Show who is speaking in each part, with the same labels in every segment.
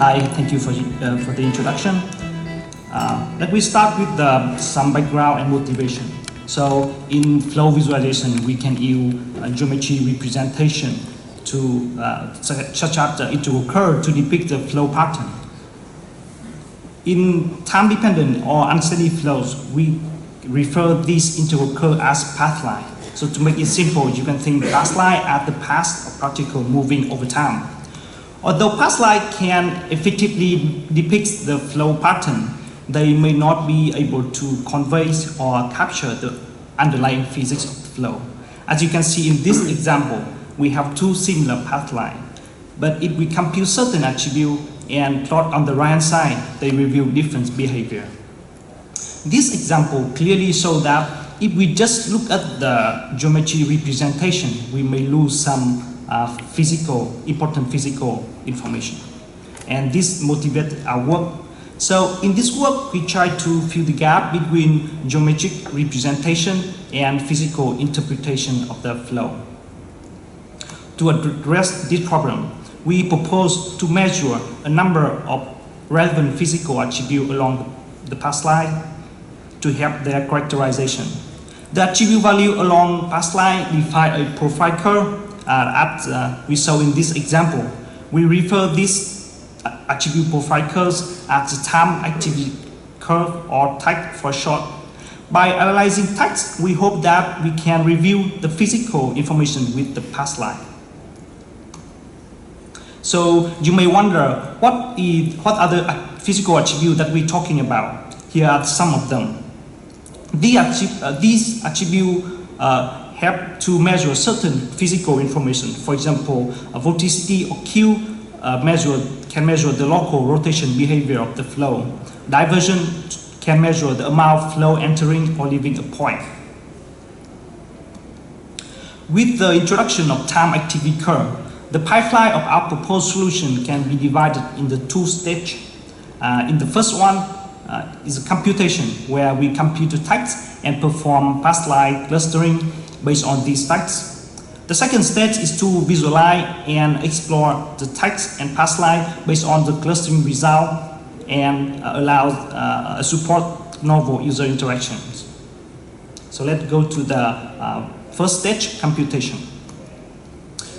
Speaker 1: Hi, thank you for the introduction. Let me start with some background and motivation. So in flow visualization, we can use geometry representation to such as the integral curve to depict the flow pattern. In time-dependent or unsteady flows, we refer this integral curve as pathline. So to make it simple, you can think pathline as the path of particle moving over time. Although pathline can effectively depict the flow pattern, they may not be able to convey or capture the underlying physics of the flow. As you can see in this example, we have two similar pathlines. But if we compute certain attributes and plot on the right-hand side, they reveal different behavior. This example clearly shows that if we just look at the geometry representation, we may lose some important physical information. And this motivates our work. So in this work, we try to fill the gap between geometric representation and physical interpretation of the flow. To address this problem, we propose to measure a number of relevant physical attributes along the pathline to help their characterization. The attribute value along pathline define a profile curve as we saw in this example. We refer this attribute profile curves as the time activity curve or TAC for short. By analyzing TACs, we hope that we can review the physical information with the pathline. So you may wonder, what are the physical attributes that we're talking about? Here are some of them. These attributes help to measure certain physical information. For example, a vorticity or Q can measure the local rotation behavior of the flow. Diversion can measure the amount of flow entering or leaving a point. With the introduction of time activity curve, the pipeline of our proposed solution can be divided into two stages. In the first one is a computation, where we compute the TACs and perform pathline clustering based on these TACs. The second stage is to visualize and explore the TACs and pathline based on the clustering result and allow support novel user interactions. So let's go to the first stage, computation.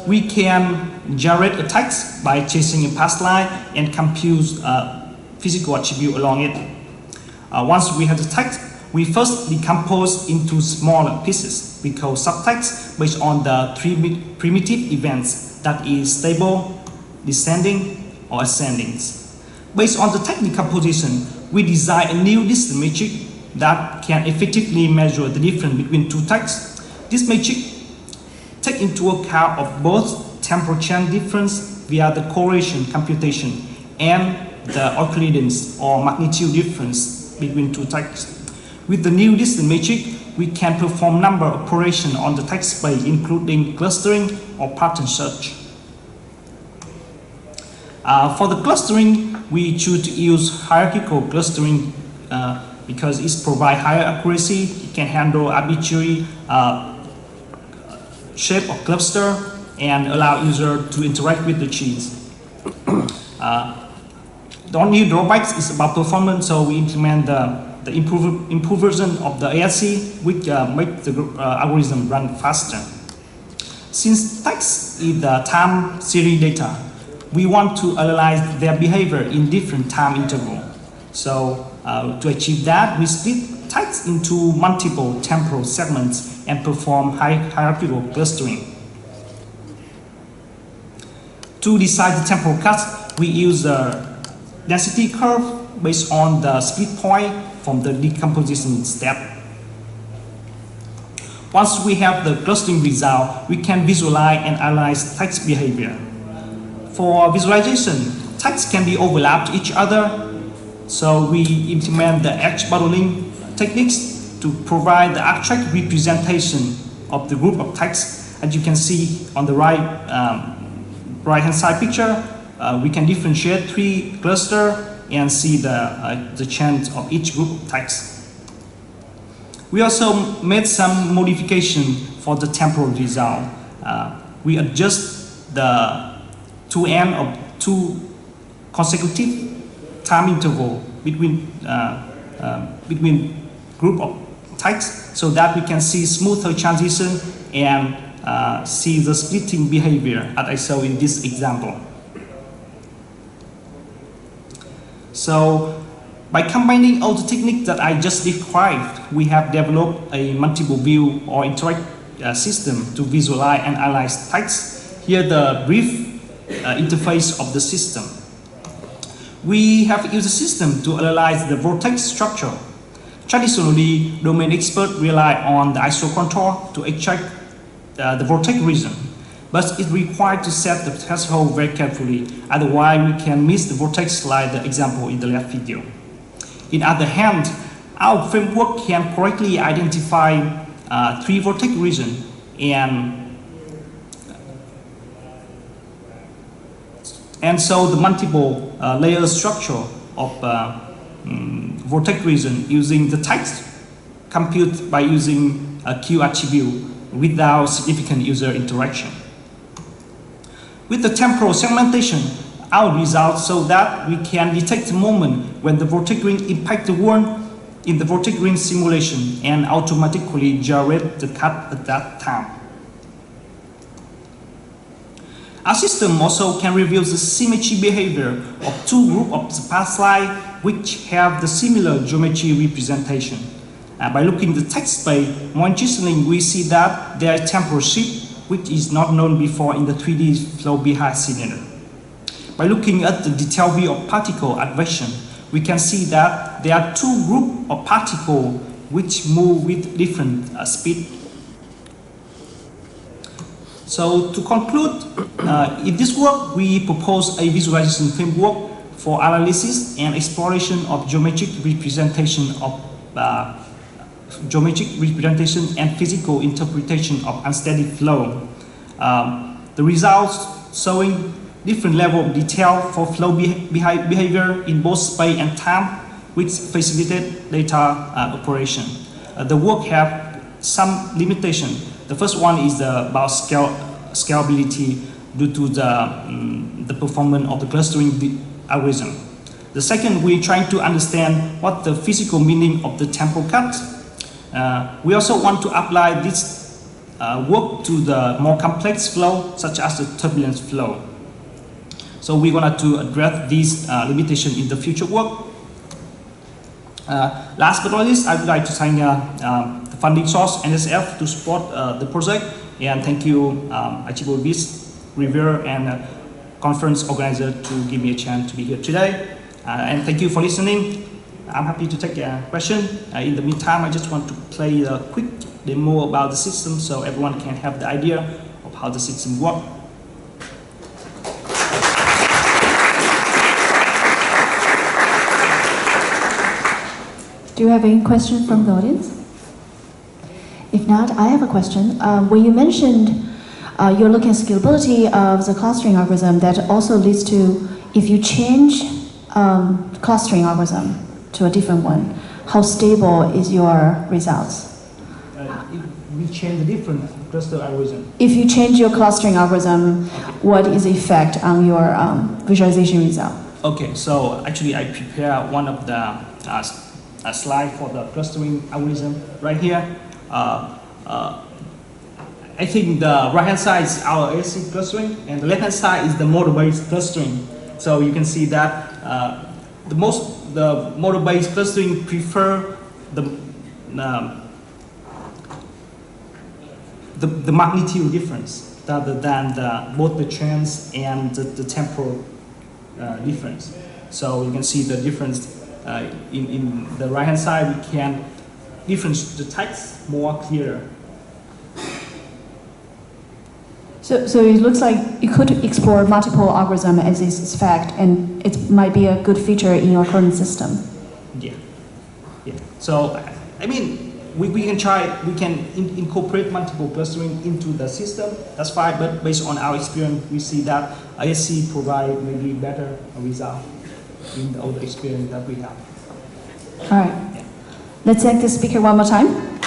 Speaker 1: We can generate a text by chasing a pathline and compute physical attribute along it. Once we have the text, we first decompose into smaller pieces. We call subtext based on the three primitive events, that is stable, descending, or ascending. Based on the text decomposition, we design a new distance metric that can effectively measure the difference between two texts. This metric takes into account of both temporal change difference via the correlation computation and the occurrence or magnitude difference between two texts. With the new distance metric, we can perform a number of operations on the text space, including clustering or pattern search. For the clustering, we choose to use hierarchical clustering because it provides higher accuracy. It can handle arbitrary shape of cluster and allow user to interact with the trees. The only drawbacks is about performance, so we implement the improved version of the ASC, which makes the algorithm run faster. Since text is the time series data, we want to analyze their behavior in different time intervals. So to achieve that, we split text into multiple temporal segments and perform hierarchical clustering. To decide the temporal cut, we use the density curve based on the split point from the decomposition step. Once we have the clustering result, we can visualize and analyze text behavior. For visualization, text can be overlapped each other, so we implement the edge bundling techniques to provide the abstract representation of the group of text. As you can see on the right-hand side picture, we can differentiate three clusters and see the change of each group of text. We also made some modification for the temporal result. We adjust the two ends of two consecutive time interval between group of text, so that we can see smoother transition and see the splitting behavior as I show in this example. So by combining all the techniques that I just described, we have developed a multiple view or interact system to visualize and analyze text. Here the brief interface of the system. We have used the system to analyze the vortex structure. Traditionally, domain experts rely on the ISO control to extract the vortex region, but it requires to set the threshold very carefully, otherwise we can miss the vortex like the example in the left video. In other hand, our framework can correctly identify 3 vortex regions and so the multiple layer structure of vortex region using the text compute by using a Q attribute without significant user interaction. With the temporal segmentation, our results show that we can detect the moment when the vortex ring impacts the world in the vortex ring simulation and automatically generate the cut at that time. Our system also can reveal the symmetry behavior of 2 groups of the Pathline which have the similar geometry representation. By looking at the text space, more interestingly, we see that there is temporal shift which is not known before in the 3D flow behind cylinder. By looking at the detailed view of particle advection, we can see that there are 2 groups of particles which move with different speed. So to conclude, in this work, we propose a visualization framework for analysis and exploration of geometric representation and physical interpretation of unsteady flow. The results showing different level of detail for flow behavior in both space and time, which facilitate data operation. The work have some limitation. The first one is about scalability due to the performance of the clustering algorithm. The second, we're trying to understand what the physical meaning of the temporal cut. We also want to apply this work to the more complex flow, such as the turbulence flow. So we're going to address these limitations in the future work. Last but not least, I would like to thank the funding source, NSF, to support the project. And thank you, SciVis reviewer and conference organizer to give me a chance to be here today. And thank you for listening. I'm happy to take a question. In the meantime, I just want to play a quick demo about the system so everyone can have the idea of how the system works.
Speaker 2: Do you have any questions from the audience? If not, I have a question. When you mentioned you're looking at scalability of the clustering algorithm, that also leads to, if you change clustering algorithm to a different one, how stable is your results?
Speaker 1: If we change the different cluster algorithm.
Speaker 2: If you change your clustering algorithm, what is the effect on your visualization result?
Speaker 1: Okay, so actually I prepare one of the slide for the clustering algorithm right here. I think the right hand side is our ASC clustering and the left hand side is the model-based clustering. So you can see that the model-based clustering prefer the magnitude difference rather than both the trends and the temporal difference. So you can see the difference in the right hand side. We can differentiate the text more clearer.
Speaker 2: So it looks like you could explore multiple algorithms as this fact, and it might be a good feature in your current system.
Speaker 1: Yeah. So I mean, we can try. We can incorporate multiple clustering into the system. That's fine. But based on our experience, we see that ISC provide maybe better result in all the experience that we have.
Speaker 2: All right.
Speaker 1: Yeah.
Speaker 2: Let's thank the speaker one more time.